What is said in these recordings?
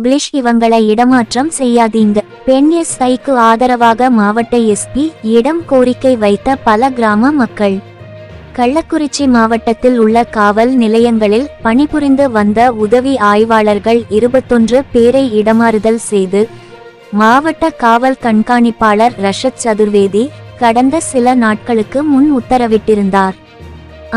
பிளிஷ் இவங்களை இடமாற்றம் செய்யாதீங்க. பெண் எஸ்ஐக்கு ஆதரவாக மாவட்ட எஸ்பி இடம் கோரிக்கை வைத்த பல கிராம மக்கள். கள்ளக்குறிச்சி மாவட்டத்தில் உள்ள காவல் நிலையங்களில் பணிபுரிந்து வந்த உதவி ஆய்வாளர்கள் 21 பேரை இடமாறுதல் செய்து மாவட்ட காவல் கண்காணிப்பாளர் ரஷத் சதுர்வேதி கடந்த சில நாட்களுக்கு முன் உத்தரவிட்டிருந்தார்.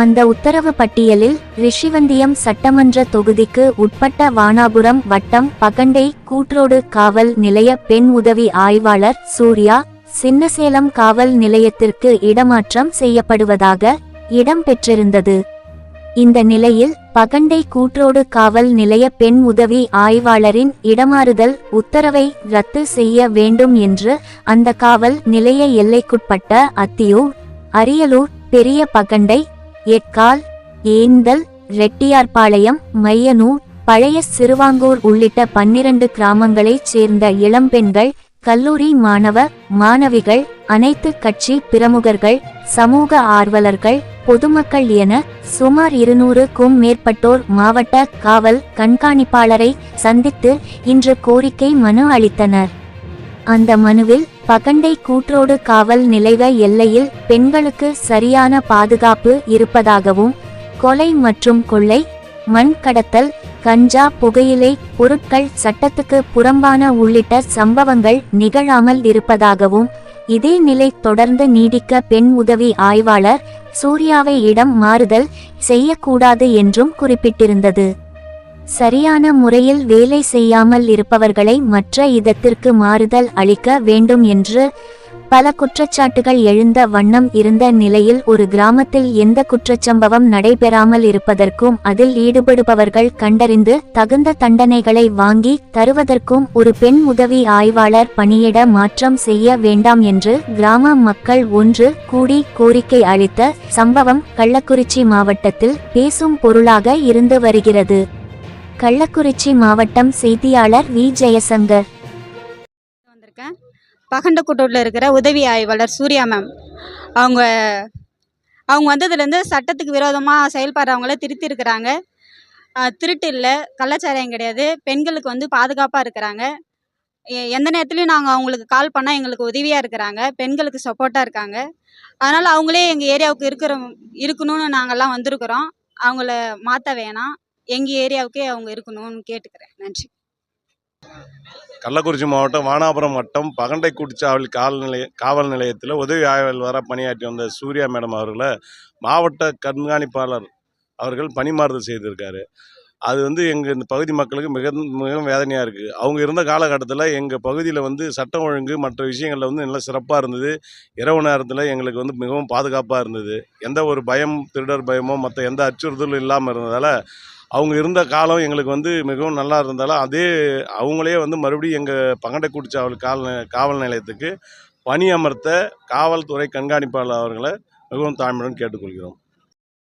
அந்த உத்தரவு பட்டியலில் ரிஷிவந்தியம் சட்டமன்ற தொகுதிக்கு உட்பட்ட வானாபுரம் வட்டம் பகண்டை கூட்ரோடு காவல் நிலைய பெண் உதவி ஆய்வாளர் சூர்யா சின்னசேலம் காவல் நிலையத்திற்கு இடமாற்றம் செய்யப்படுவதாக இடம்பெற்றிருந்தது. இந்த நிலையில் பகண்டை கூட்ரோடு காவல் நிலைய பெண் உதவி ஆய்வாளரின் இடமாறுதல் உத்தரவை ரத்து செய்ய வேண்டும் என்று அந்த காவல் நிலைய எல்லைக்குட்பட்ட அத்தியூர், அரியலூர், பெரிய பகண்டை, எட்கால், ஏந்தல், ரெட்டியார்பாளையம், மையனூர், பழைய சிறுவாங்கூர் உள்ளிட்ட 12 கிராமங்களைச் சேர்ந்த இளம்பெண்கள், கல்லூரி மாணவ மாணவிகள், அனைத்து கட்சி பிரமுகர்கள், சமூக ஆர்வலர்கள், பொதுமக்கள் என சுமார் 200க்கும் மேற்பட்டோர் மாவட்ட காவல் கண்காணிப்பாளரை சந்தித்து இன்று கோரிக்கை மனு அளித்தனர். அந்த மனுவில் பகண்டை கூட்ரோடு காவல் நிலைய எல்லையில் பெண்களுக்கு சரியான பாதுகாப்பு இருப்பதாகவும், கொலை மற்றும் கொள்ளை, மண் கடத்தல், கஞ்சா, புகையிலை பொருட்கள் சட்டத்துக்கு புறம்பான உள்ளிட்ட சம்பவங்கள் நிகழாமல் இருப்பதாகவும், இதே நிலை தொடர்ந்து நீடிக்க பெண் உதவி ஆய்வாளர் சூர்யாவை இடம் மாறுதல் செய்யக்கூடாது என்றும் குறிப்பிட்டிருந்தது. சரியான முறையில் வேலை செய்யாமல் இருப்பவர்களை மற்ற இடத்திற்கு மாறுதல் அளிக்க வேண்டும் என்று பல குற்றச்சாட்டுகள் எழுந்த வண்ணம் இருந்த நிலையில் ஒரு கிராமத்தில் எந்த குற்றச்சம்பவம் நடைபெறாமல் இருப்பதற்கும் அதில் ஈடுபடுபவர்கள் கண்டறிந்து தகுந்த தண்டனைகளை வாங்கி தருவதற்கும் ஒரு பெண் உதவி ஆய்வாளர் பணியிட மாற்றம் செய்ய வேண்டாம் என்று கிராம மக்கள் ஒன்று கூடி கோரிக்கை அளித்த சம்பவம் கள்ளக்குறிச்சி மாவட்டத்தில் பேசும் பொருளாக இருந்து வருகிறது. கள்ளக்குறிச்சி மாவட்டம் செய்தியாளர் வி ஜெயசங்கர். வந்திருக்கேன். பகண்டக்கூட்டூரில் இருக்கிற உதவி ஆய்வாளர் சூர்யா மேம் அவங்க வந்ததுலேருந்து சட்டத்துக்கு விரோதமாக செயல்படுறவங்கள திருத்திருக்கிறாங்க. திருட்டு இல்லை, கள்ளச்சாராயம் கிடையாது, பெண்களுக்கு பாதுகாப்பாக இருக்கிறாங்க. எந்த நேரத்துலையும் நாங்கள் அவங்களுக்கு கால் பண்ணால் எங்களுக்கு உதவியாக இருக்கிறாங்க, பெண்களுக்கு சப்போர்ட்டாக இருக்காங்க. அதனால் அவங்களே எங்கள் ஏரியாவுக்கு இருக்கணும்னு நாங்கள்லாம் வந்திருக்கிறோம். அவங்கள மாற்ற வேணாம், எங்கள் ஏரியாவுக்கே அவங்க இருக்கணும்னு கேட்டுக்கிறேன். நன்றி. கள்ளக்குறிச்சி மாவட்டம் வானாபுரம் வட்டம் பகண்டை கூட்டுச்சாவல் காவல் நிலையத்தில் உதவி ஆய்வாளராக பணியாற்றி வந்த சூர்யா மேடம் அவர்களை மாவட்ட கண்காணிப்பாளர் அவர்கள் பணிமாறுதல் செய்திருக்காரு. அது எங்கள் இந்த பகுதி மக்களுக்கு மிகவும் வேதனையாக இருக்குது. அவங்க இருந்த காலகட்டத்தில் எங்கள் பகுதியில் சட்டம் ஒழுங்கு மற்ற விஷயங்களில் நல்லா சிறப்பாக இருந்தது. இரவு நேரத்தில் எங்களுக்கு மிகவும் பாதுகாப்பாக இருந்தது. எந்த ஒரு பயம், திருடர் பயமோ மற்ற எந்த அச்சுறுத்தலும் இல்லாமல் இருந்ததால் அவங்க இருந்த காலம் எங்களுக்கு மிகவும் நல்லா இருந்தாலும் அதே அவங்களே மறுபடியும் எங்கள் பகண்டை கூட்டுச்சாவல் காவல் நிலையத்துக்கு பணி அமர்த்த காவல்துறை கண்காணிப்பாளர் அவர்களை மிகவும் தாழ்மையுடன் கேட்டுக்கொள்கிறோம்.